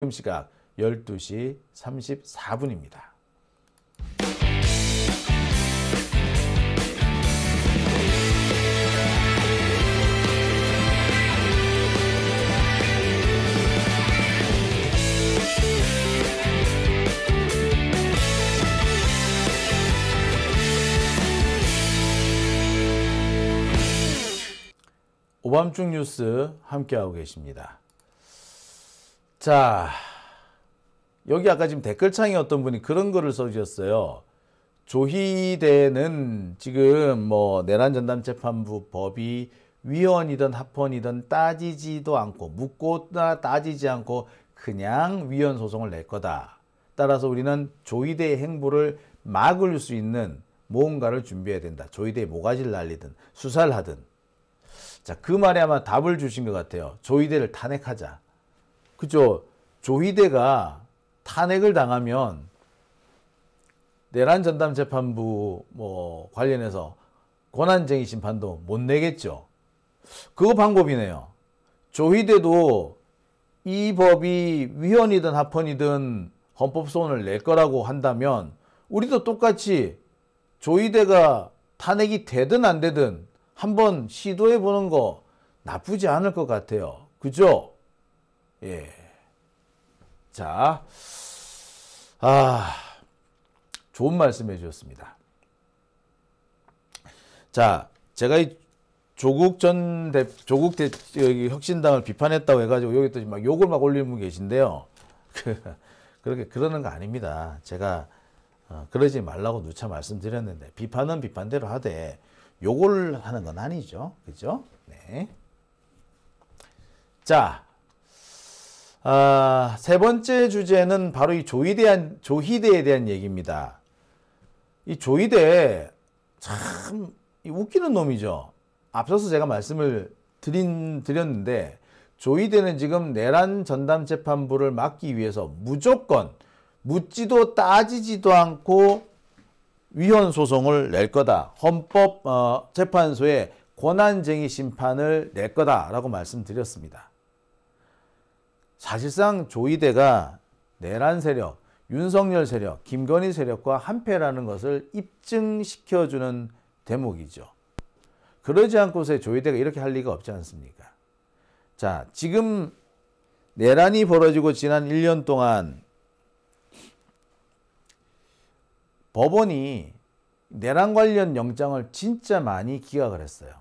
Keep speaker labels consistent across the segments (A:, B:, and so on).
A: 지금 시각 12시 34분입니다. 오밤중 뉴스 함께하고 계십니다. 자, 여기 아까 지금 댓글창에 어떤 분이 그런 거를 써주셨어요. 조희대는 지금 뭐 내란전담재판부 법이 위헌이든 합헌이든 따지지도 않고 묻고나 따지지 않고 그냥 위헌 소송을 낼 거다. 따라서 우리는 조희대의 행보를 막을 수 있는 무언가를 준비해야 된다. 조희대의 모가지를 날리든 수사를 하든. 자, 그 말에 아마 답을 주신 것 같아요. 조희대를 탄핵하자. 그죠? 조희대가 탄핵을 당하면 내란전담재판부 뭐 관련해서 권한쟁의 심판도 못 내겠죠. 그거 방법이네요. 조희대도 이 법이 위헌이든 합헌이든 헌법소원을 낼 거라고 한다면 우리도 똑같이 조희대가 탄핵이 되든 안 되든 한번 시도해 보는 거 나쁘지 않을 것 같아요. 그죠? 예. 자, 좋은 말씀 해주셨습니다. 자, 제가 이 조국 혁신당을 비판했다고 해가지고 여기 또 막 욕을 막 올리는 분 계신데요. 그렇게 그러는 거 아닙니다. 제가 그러지 말라고 누차 말씀드렸는데 비판은 비판대로 하되 욕을 하는 건 아니죠. 그죠? 네. 자. 세 번째 주제는 바로 이 조희대에 대한 얘기입니다. 이 조희대 참 웃기는 놈이죠. 앞서서 제가 말씀을 드렸는데 조희대는 지금 내란 전담재판부를 막기 위해서 무조건 묻지도 따지지도 않고 위헌 소송을 낼 거다. 헌법 재판소에 권한쟁의 심판을 낼 거다라고 말씀드렸습니다. 사실상 조희대가 내란 세력, 윤석열 세력, 김건희 세력과 한패라는 것을 입증시켜주는 대목이죠. 그러지 않고서 조희대가 이렇게 할 리가 없지 않습니까? 자, 지금 내란이 벌어지고 지난 1년 동안 법원이 내란 관련 영장을 진짜 많이 기각을 했어요.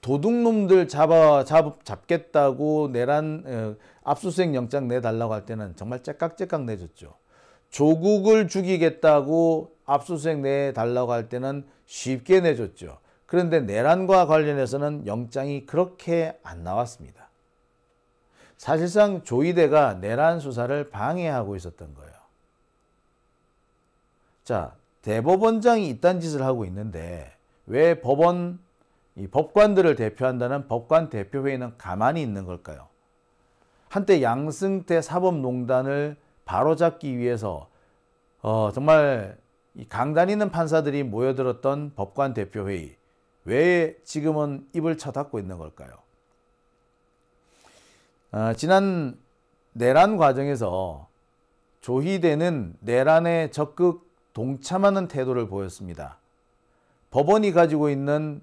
A: 도둑놈들 잡겠다고 내란 압수수색 영장 내달라고 할 때는 정말 째깍째깍 내줬죠. 조국을 죽이겠다고 압수수색 내달라고 할 때는 쉽게 내줬죠. 그런데 내란과 관련해서는 영장이 그렇게 안 나왔습니다. 사실상 조희대가 내란 수사를 방해하고 있었던 거예요. 자, 대법원장이 이딴 짓을 하고 있는데 왜 이 법관들을 대표한다는 법관대표회의는 가만히 있는 걸까요? 한때 양승태 사법농단을 바로잡기 위해서 정말 이 강단 있는 판사들이 모여들었던 법관대표회의, 왜 지금은 입을 쳐닫고 있는 걸까요? 지난 내란 과정에서 조희대는 내란에 적극 동참하는 태도를 보였습니다. 법원이 가지고 있는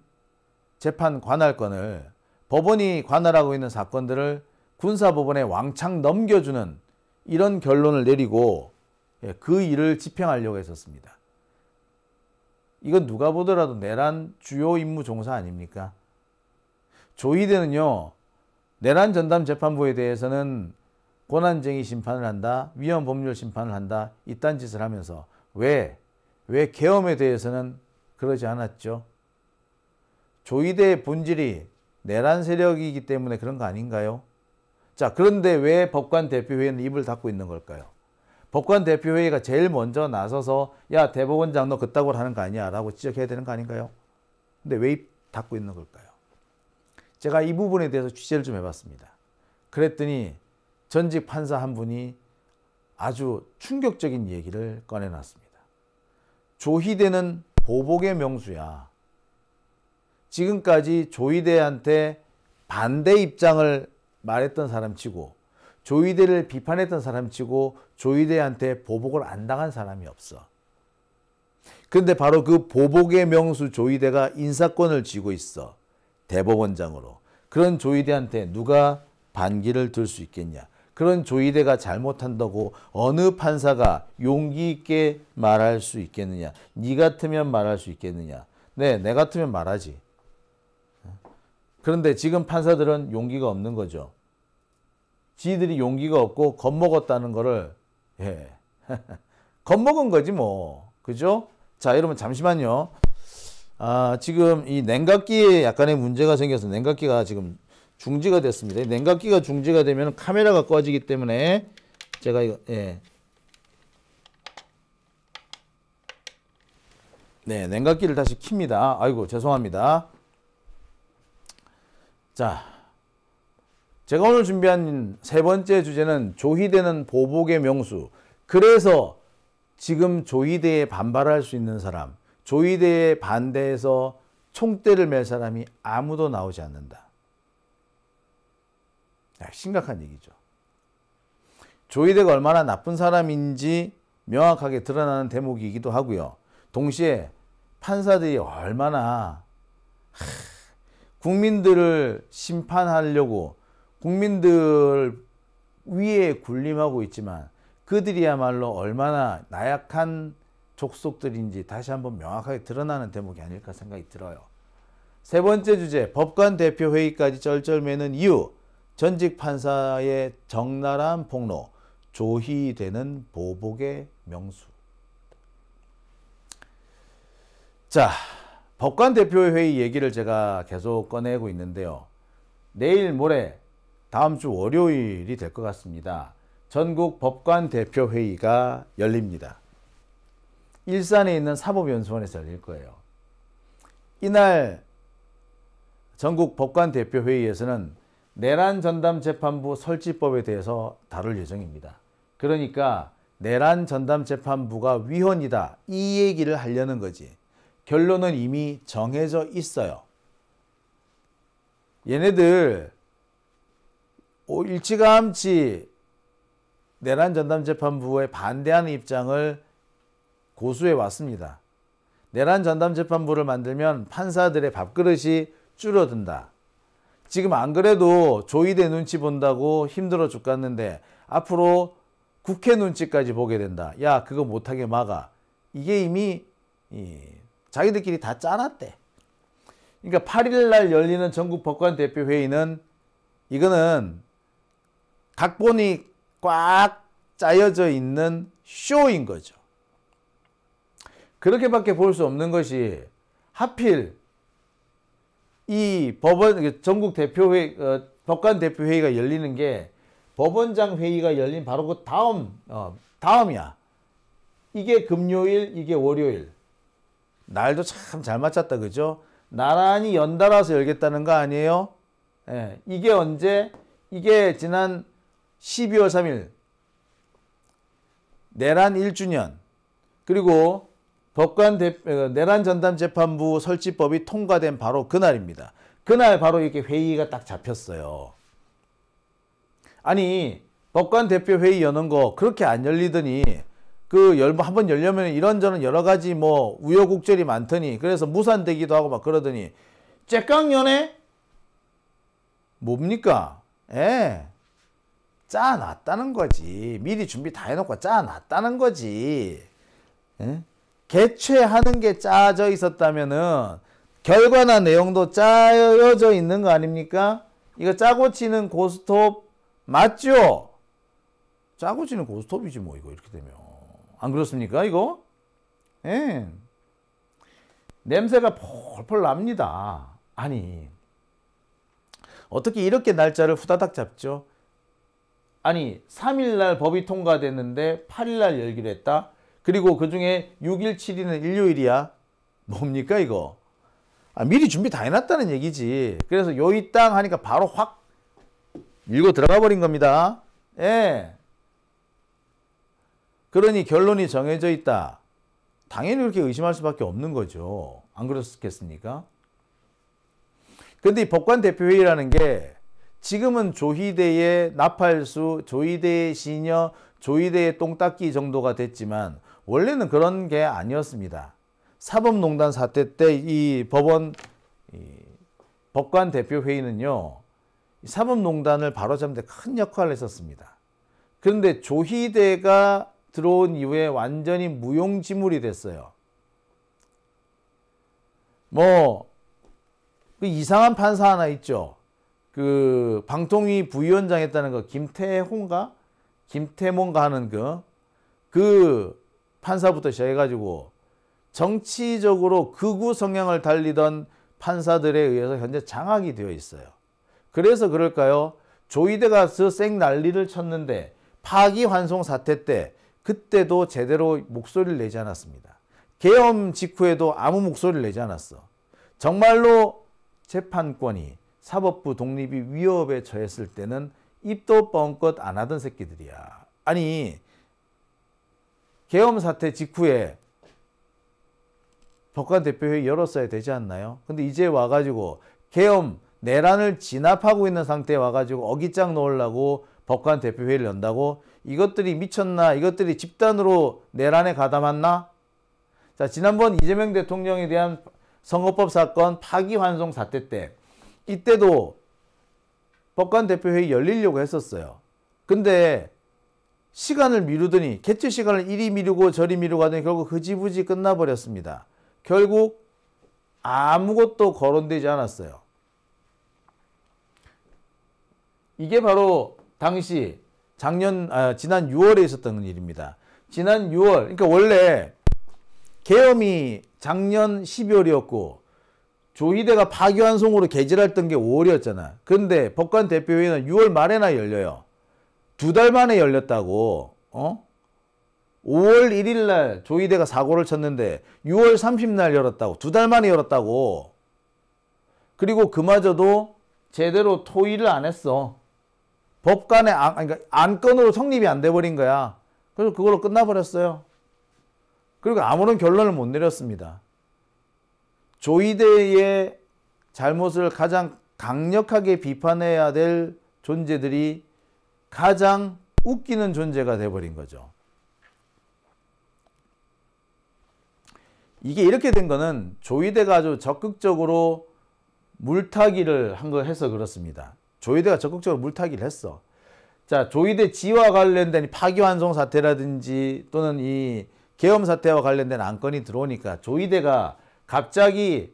A: 재판 관할권을, 법원이 관할하고 있는 사건들을 군사법원에 왕창 넘겨주는 이런 결론을 내리고 그 일을 집행하려고 했었습니다. 이건 누가 보더라도 내란 주요 임무 종사 아닙니까? 조희대는요, 내란 전담 재판부에 대해서는 권한쟁의 심판을 한다, 위헌 법률 심판을 한다, 이딴 짓을 하면서 왜 계엄에 대해서는 그러지 않았죠? 조희대의 본질이 내란 세력이기 때문에 그런 거 아닌가요? 자, 그런데 왜 법관대표회의는 입을 닫고 있는 걸까요? 법관대표회의가 제일 먼저 나서서 야, 대법원장 너 그따구로 하는 거 아니야 라고 지적해야 되는 거 아닌가요? 근데 왜 입 닫고 있는 걸까요? 제가 이 부분에 대해서 취재를 좀 해봤습니다. 그랬더니 전직 판사 한 분이 아주 충격적인 얘기를 꺼내놨습니다. 조희대는 보복의 명수야. 지금까지 조희대한테 반대 입장을 말했던 사람 치고 조이대를 비판했던 사람치고 조이대한테 보복을 안 당한 사람이 없어. 그런데 바로 그 보복의 명수 조이대가 인사권을 쥐고 있어. 대법원장으로. 그런 조이대한테 누가 반기를 들 수 있겠냐. 그런 조이대가 잘못한다고 어느 판사가 용기 있게 말할 수 있겠느냐. 네 같으면 말할 수 있겠느냐. 네, 내 같으면 말하지. 그런데 지금 판사들은 용기가 없는 거죠. 지들이 용기가 없고 겁먹었다는 거를 겁먹은 거지 뭐. 그죠? 자, 여러분 잠시만요. 지금 이 냉각기에 약간의 문제가 생겨서 냉각기가 지금 중지가 됐습니다. 냉각기가 중지가 되면 카메라가 꺼지기 때문에 제가 이거 네, 냉각기를 다시 킵니다. 아이고 죄송합니다. 자, 제가 오늘 준비한 세 번째 주제는 조희대는 보복의 명수. 그래서 지금 조희대에 반발할 수 있는 사람, 조희대에 반대해서 총대를 맬 사람이 아무도 나오지 않는다. 심각한 얘기죠. 조희대가 얼마나 나쁜 사람인지 명확하게 드러나는 대목이기도 하고요. 동시에 판사들이 얼마나 국민들을 심판하려고 국민들 위에 군림하고 있지만 그들이야말로 얼마나 나약한 족속들인지 다시 한번 명확하게 드러나는 대목이 아닐까 생각이 들어요. 세 번째 주제, 법관 대표 회의까지 쩔쩔매는 이유. 전직 판사의 적나라한 폭로, 조희대는 보복의 명수. 자, 법관 대표 회의 얘기를 제가 계속 꺼내고 있는데요. 내일 모레 다음 주 월요일이 될 것 같습니다. 전국 법관 대표 회의가 열립니다. 일산에 있는 사법연수원에서 열릴 거예요. 이날 전국 법관 대표 회의에서는 내란 전담 재판부 설치법에 대해서 다룰 예정입니다. 그러니까 내란 전담 재판부가 위헌이다 이 얘기를 하려는 거지. 결론은 이미 정해져 있어요. 얘네들 일찌감치 내란 전담 재판부에 반대하는 입장을 고수해 왔습니다. 내란 전담 재판부를 만들면 판사들의 밥그릇이 줄어든다. 지금 안 그래도 조희대 눈치 본다고 힘들어 죽겠는데 앞으로 국회 눈치까지 보게 된다. 야, 그거 못하게 막아. 이게 이미 자기들끼리 다 짜놨대. 그러니까 8일 날 열리는 전국 법관 대표 회의는 이거는 각본이 꽉 짜여져 있는 쇼인 거죠. 그렇게밖에 볼 수 없는 것이 하필 이 법원 전국 대표회 법관 대표 회의가 열리는 게 법원장 회의가 열린 바로 그 다음이야. 이게 금요일, 이게 월요일. 날도 참 잘 맞췄다, 그죠? 나란히 연달아서 열겠다는 거 아니에요? 예, 이게 언제? 이게 지난 12월 3일 내란 1주년 그리고 내란 전담 재판부 설치법이 통과된 바로 그날입니다. 그날 바로 이렇게 회의가 딱 잡혔어요. 아니 법관 대표 회의 여는 거 그렇게 안 열리더니 한번 열려면 이런저런 여러 가지 뭐 우여곡절이 많더니 그래서 무산되기도 하고 막 그러더니 째깡 연애? 뭡니까? 짜놨다는 거지. 미리 준비 다 해놓고 짜놨다는 거지. 개최하는 게 짜져 있었다면은 결과나 내용도 짜여져 있는 거 아닙니까? 이거 짜고 치는 고스톱 맞죠? 짜고 치는 고스톱이지 뭐 이거 이렇게 되면. 안 그렇습니까 이거? 냄새가 폴폴 납니다. 아니 어떻게 이렇게 날짜를 후다닥 잡죠? 아니 3일날 법이 통과됐는데 8일날 열기로 했다? 그리고 그중에 6일, 7일은 일요일이야. 뭡니까 이거? 미리 준비 다 해놨다는 얘기지. 그래서 요이 땅 하니까 바로 확 밀고 들어가 버린 겁니다. 그러니 결론이 정해져 있다. 당연히 그렇게 의심할 수밖에 없는 거죠. 안 그렇겠습니까? 근데 이 법관 대표회의라는 게 지금은 조희대의 나팔수, 조희대의 시녀, 조희대의 똥닦기 정도가 됐지만 원래는 그런 게 아니었습니다. 사법농단 사태 때 이 법관 대표회의는요, 사법농단을 바로잡는 데 큰 역할을 했었습니다. 그런데 조희대가 들어온 이후에 완전히 무용지물이 됐어요. 뭐 그 이상한 판사 하나 있죠. 그 방통위 부위원장 했다는 거 김태홍가? 김태mon가 하는 그 판사부터 시작해가지고 정치적으로 극우 성향을 달리던 판사들에 의해서 현재 장악이 되어 있어요. 그래서 그럴까요? 조희대가 쌩 난리를 쳤는데 파기환송 사태 때 그때도 제대로 목소리를 내지 않았습니다. 계엄 직후에도 아무 목소리를 내지 않았어. 정말로 재판권이 사법부 독립이 위협에 처했을 때는 입도 뻥끗 안 하던 새끼들이야. 아니 계엄 사태 직후에 법관 대표회의 열었어야 되지 않나요? 근데 이제 와가지고 계엄 내란을 진압하고 있는 상태에 와가지고 어깃장 놓으려고 법관 대표회의를 연다고? 이것들이 미쳤나? 이것들이 집단으로 내란에 가담했나? 자, 지난번 이재명 대통령에 대한 선거법 사건 파기환송 사태 때 이때도 법관 대표회의 열리려고 했었어요. 근데 시간을 미루더니 개최 시간을 이리 미루고 저리 미루고 하더니 결국 흐지부지 끝나버렸습니다. 결국 아무것도 거론되지 않았어요. 이게 바로 당시 지난 6월에 있었던 일입니다. 지난 6월, 그러니까 원래 계엄이 작년 12월이었고 조희대가 파기환송으로 개질했던 게 5월이었잖아. 그런데 법관 대표회의는 6월 말에나 열려요. 2달 만에 열렸다고. 5월 1일 날 조희대가 사고를 쳤는데 6월 30날 열었다고. 2달 만에 열었다고. 그리고 그마저도 제대로 토의를 안 했어. 법관의 그러니까 안건으로 성립이 안 돼버린 거야. 그래서 그걸로 끝나버렸어요. 그리고 아무런 결론을 못 내렸습니다. 조희대의 잘못을 가장 강력하게 비판해야 될 존재들이 가장 웃기는 존재가 돼버린 거죠. 이게 이렇게 된 거는 조희대가 아주 적극적으로 물타기를 해서 그렇습니다. 조희대가 적극적으로 물타기를 했어. 자, 조희대 지와 관련된 파기환송 사태라든지 또는 이 계엄 사태와 관련된 안건이 들어오니까 조희대가 갑자기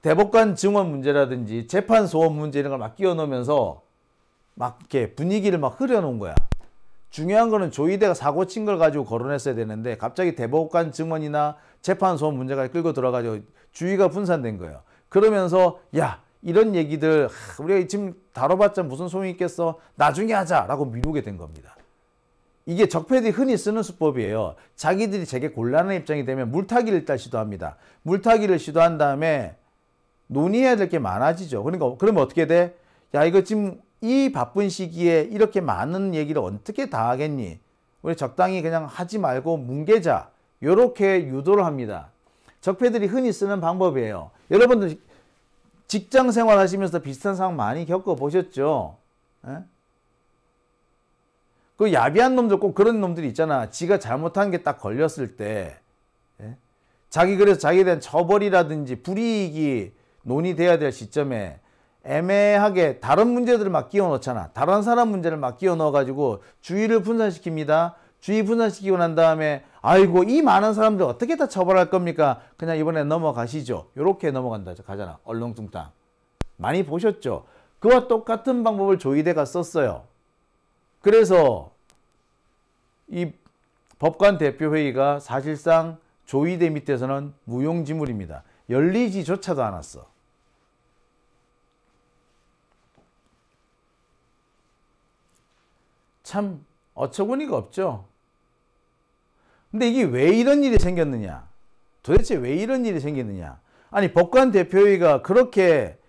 A: 대법관 증언 문제라든지 재판 소원 문제 이런 걸 막 끼워 넣으면서 막 이렇게 분위기를 막 흐려놓은 거야. 중요한 거는 조희대가 사고 친 걸 가지고 거론했어야 되는데 갑자기 대법관 증언이나 재판 소원 문제가 끌고 들어가지고 주의가 분산된 거예요. 그러면서 야, 이런 얘기들 우리가 지금 다뤄봤자 무슨 소용이 있겠어? 나중에 하자라고 미루게 된 겁니다. 이게 적폐들이 흔히 쓰는 수법이에요. 자기들이 되게 곤란한 입장이 되면 물타기를 일단 시도합니다. 물타기를 시도한 다음에 논의해야 될 게 많아지죠. 그러니까 그러면 어떻게 돼? 야, 이거 지금 이 바쁜 시기에 이렇게 많은 얘기를 어떻게 다 하겠니? 우리 적당히 그냥 하지 말고 뭉개자. 이렇게 유도를 합니다. 적폐들이 흔히 쓰는 방법이에요. 여러분들 직장 생활 하시면서 비슷한 상황 많이 겪어보셨죠? 에? 그 야비한 놈들 꼭 그런 놈들이 있잖아. 지가 잘못한 게 딱 걸렸을 때 그래서 자기에 대한 처벌이라든지 불이익이 논의돼야 될 시점에 애매하게 다른 문제들을 막 끼워 넣잖아. 다른 사람 문제를 막 끼워 넣어 가지고 주의를 분산시킵니다. 주의 분산시키고 난 다음에 아이고 이 많은 사람들 어떻게 다 처벌할 겁니까? 그냥 이번에 넘어가시죠. 이렇게 가잖아. 얼렁뚱땅. 많이 보셨죠? 그와 똑같은 방법을 조희대가 썼어요. 그래서 이 법관 대표회의가 사실상 조희대 밑에서는 무용지물입니다. 열리지조차도 않았어. 참 어처구니가 없죠. 근데 이게 왜 이런 일이 생겼느냐? 도대체 왜 이런 일이 생겼느냐? 아니 법관 대표회의가 그렇게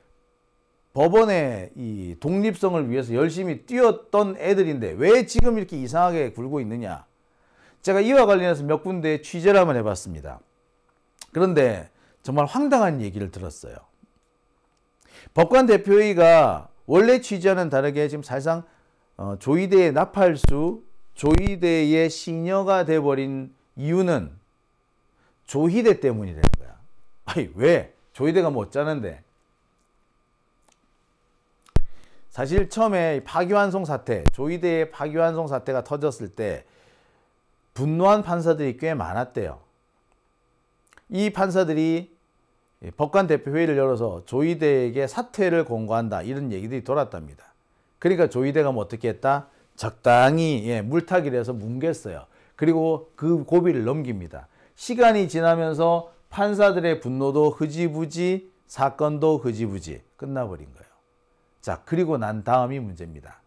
A: 법원의 이 독립성을 위해서 열심히 뛰었던 애들인데 왜 지금 이렇게 이상하게 굴고 있느냐? 제가 이와 관련해서 몇 군데 취재를 한번 해봤습니다. 그런데 정말 황당한 얘기를 들었어요. 법관 대표회의가 원래 취지와는 다르게 지금 사실상 조이대의 나팔수, 조이대의 시녀가 돼버린 이유는 조희대 때문이라는 거야. 아니 왜? 조이대가 뭐 어쩌는데? 사실 처음에 파기환송 사태, 조이대의 파기환송 사태가 터졌을 때 분노한 판사들이 꽤 많았대요. 이 판사들이 법관 대표회의를 열어서 조이대에게 사퇴를 권고한다 이런 얘기들이 돌았답니다. 그러니까 조이대가 뭐 어떻게 했다? 적당히 물타기를 해서 뭉갰어요. 그리고 그 고비를 넘깁니다. 시간이 지나면서 판사들의 분노도 흐지부지, 사건도 흐지부지 끝나버린 거예요. 자, 그리고 난 다음이 문제입니다.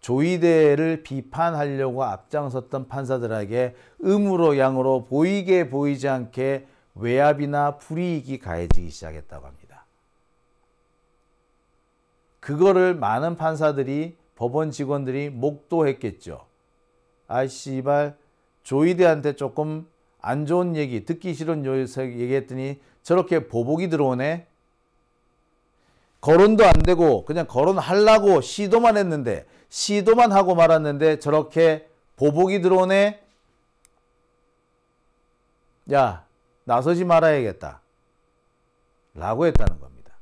A: 조이대를 비판하려고 앞장섰던 판사들에게 음으로 양으로 보이게 보이지 않게 외압이나 불이익이 가해지기 시작했다고 합니다. 그거를 많은 판사들이, 법원 직원들이 목도했겠죠. 아 씨발 조이대한테 조금 안 좋은 얘기, 듣기 싫은 얘기했더니 저렇게 보복이 들어오네. 거론도 안 되고 그냥 거론하려고 시도만 했는데, 시도만 하고 말았는데 저렇게 보복이 들어오네. 야, 나서지 말아야겠다 라고 했다는 겁니다.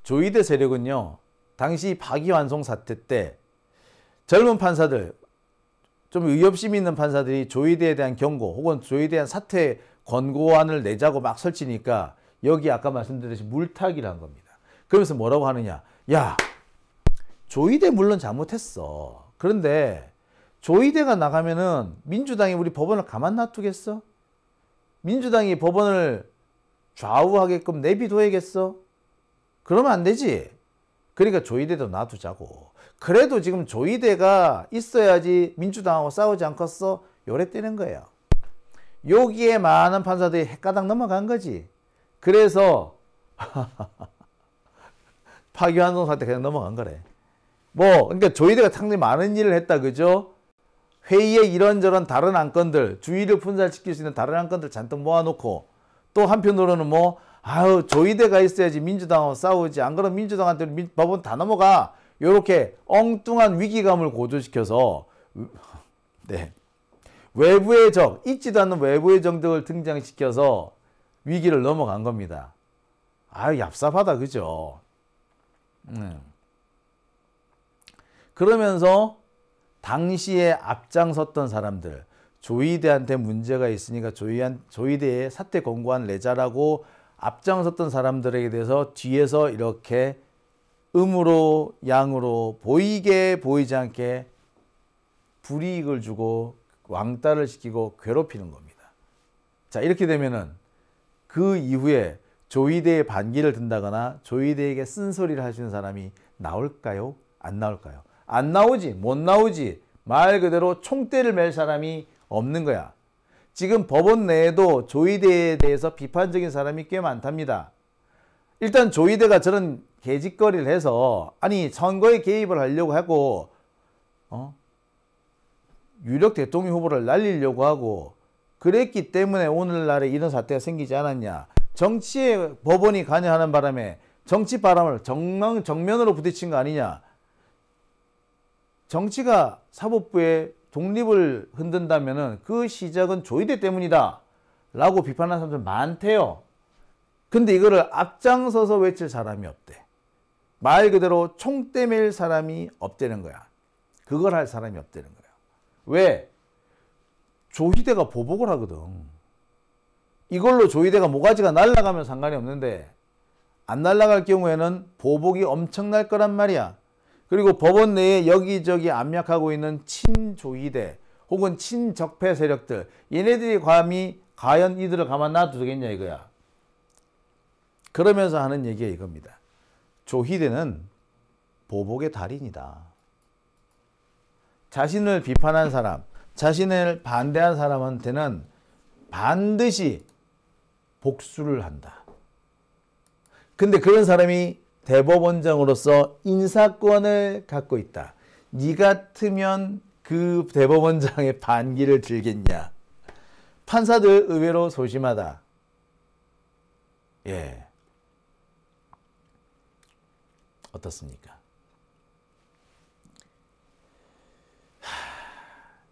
A: 조이대 세력은요, 당시 파기환송 사태 때 젊은 판사들, 좀 의협심 있는 판사들이 조이대에 대한 경고 혹은 조이대에 대한 사퇴 권고안을 내자고 막 설치니까 여기 아까 말씀드렸듯이 물타기를 한 겁니다. 그러면서 뭐라고 하느냐. 야, 조이대 물론 잘못했어. 그런데 조이대가 나가면은 민주당이 우리 법원을 가만 놔두겠어? 민주당이 법원을 좌우하게끔 내비둬야겠어? 그러면 안 되지. 그러니까 조이대도 놔두자고. 그래도 지금 조이대가 있어야지 민주당하고 싸우지 않겠어? 요랬다는 거예요. 여기에 많은 판사들이 헷가닥 넘어간 거지. 그래서 파기환송 사태 그냥 넘어간 거래. 그러니까 조이대가 상당히 많은 일을 했다, 그죠? 회의에 이런저런 다른 안건들, 주의를 분산시킬 수 있는 다른 안건들 잔뜩 모아놓고, 또 한편으로는 조이대가 있어야지 민주당하고 싸우지. 안 그러면 민주당한테 법원 다 넘어가. 요렇게 엉뚱한 위기감을 고조시켜서, 외부의 적, 있지도 않는 외부의 적들을 등장시켜서 위기를 넘어간 겁니다. 얍삽하다, 그죠? 그러면서 당시에 앞장섰던 사람들, 조이대한테 문제가 있으니까 조이대에 사퇴 권고안 내자라고 앞장섰던 사람들에게 대해서 뒤에서 이렇게 음으로 양으로 보이게 보이지 않게 불이익을 주고 왕따를 시키고 괴롭히는 겁니다. 자, 이렇게 되면은 그 이후에 조이대의 반기를 든다거나 조이대에게 쓴소리를 하시는 사람이 나올까요? 안 나올까요? 안 나오지. 못 나오지. 말 그대로 총대를 맬 사람이 없는 거야. 지금 법원 내에도 조이대에 대해서 비판적인 사람이 꽤 많답니다. 일단 조이대가 저런 개짓거리를 해서 선거에 개입을 하려고 하고 유력 대통령 후보를 날리려고 하고 그랬기 때문에 오늘날에 이런 사태가 생기지 않았냐. 정치에 법원이 관여하는 바람에 정치 바람을 정면으로 부딪힌 거 아니냐. 정치가 사법부의 독립을 흔든다면 그 시작은 조이대 때문이다 라고 비판하는 사람들 많대요. 근데 이거를 앞장서서 외칠 사람이 없대. 말 그대로 총대 맬 사람이 없다는 거야. 그걸 할 사람이 없다는 거야. 왜? 조이대가 보복을 하거든. 이걸로 조이대가 모가지가 날아가면 상관이 없는데 안 날아갈 경우에는 보복이 엄청날 거란 말이야. 그리고 법원 내에 여기저기 압력하고 있는 친조이대 혹은 친적폐 세력들, 얘네들이 과연 이들을 가만 놔두겠냐 이거야. 그러면서 하는 얘기가 이겁니다. 조희대는 보복의 달인이다. 자신을 비판한 사람, 자신을 반대한 사람한테는 반드시 복수를 한다. 근데 그런 사람이 대법원장으로서 인사권을 갖고 있다. 니 같으면 그 대법원장의 반기를 들겠냐. 판사들 의외로 소심하다. 예. 어떻습니까?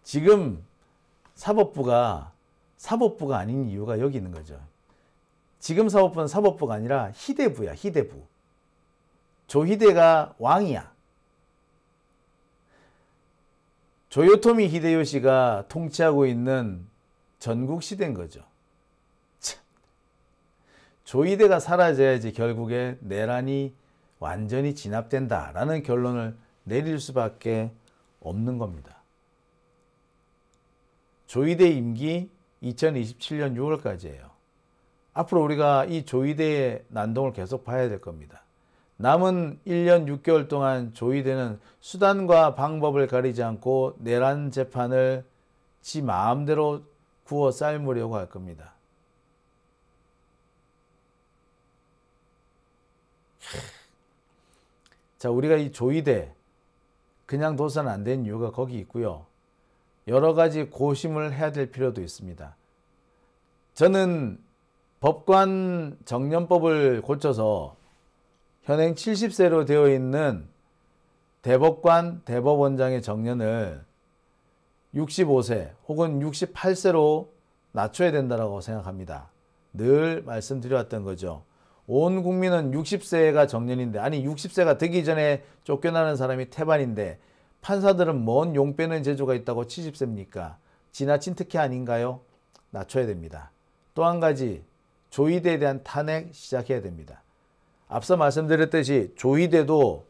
A: 지금 사법부가 아닌 이유가 여기 있는 거죠. 지금 사법부는 사법부가 아니라 히데부야, 히데부. 조히데가 왕이야. 조요토미 히데요시가 통치하고 있는 전국 시대인 거죠. 참. 조히데가 사라져야지 결국에 내란이 완전히 진압된다라는 결론을 내릴 수밖에 없는 겁니다. 조히데 임기 2027년 6월까지예요. 앞으로 우리가 이 조히데의 난동을 계속 봐야 될 겁니다. 남은 1년 6개월 동안 조히데는 수단과 방법을 가리지 않고 내란 재판을 지 마음대로 구워 삶으려고 할 겁니다. 자, 우리가 이 조히데 그냥 둬서는 안 되는 이유가 거기 있고요. 여러 가지 고심을 해야 될 필요도 있습니다. 저는 법관 정년법을 고쳐서 현행 70세로 되어 있는 대법관, 대법원장의 정년을 65세 혹은 68세로 낮춰야 된다고 생각합니다. 늘 말씀드려왔던 거죠. 온 국민은 60세가 정년인데, 아니 60세가 되기 전에 쫓겨나는 사람이 태반인데 판사들은 뭔 용 빼는 재주가 있다고 70세입니까? 지나친 특혜 아닌가요? 낮춰야 됩니다. 또 한 가지, 조히데에 대한 탄핵 시작해야 됩니다. 앞서 말씀드렸듯이 조히데도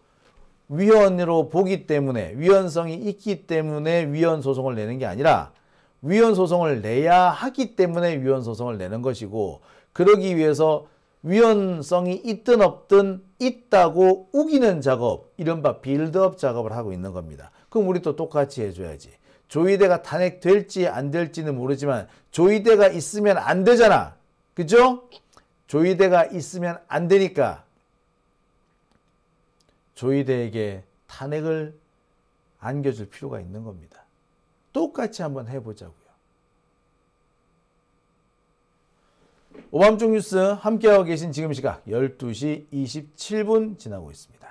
A: 위헌으로 보기 때문에, 위헌성이 있기 때문에 위헌 소송을 내는 게 아니라 위헌 소송을 내야 하기 때문에 위헌 소송을 내는 것이고, 그러기 위해서 위헌성이 있든 없든 있다고 우기는 작업, 이른바 빌드업 작업을 하고 있는 겁니다. 그럼 우리 또 똑같이 해줘야지. 조히데가 탄핵될지 안 될지는 모르지만 조히데가 있으면 안 되잖아. 그죠? 조히데가 있으면 안 되니까 조히데에게 탄핵을 안겨줄 필요가 있는 겁니다. 똑같이 한번 해보자고요. 오밤중 뉴스 함께하고 계신 지금 시각 12시 27분 지나고 있습니다.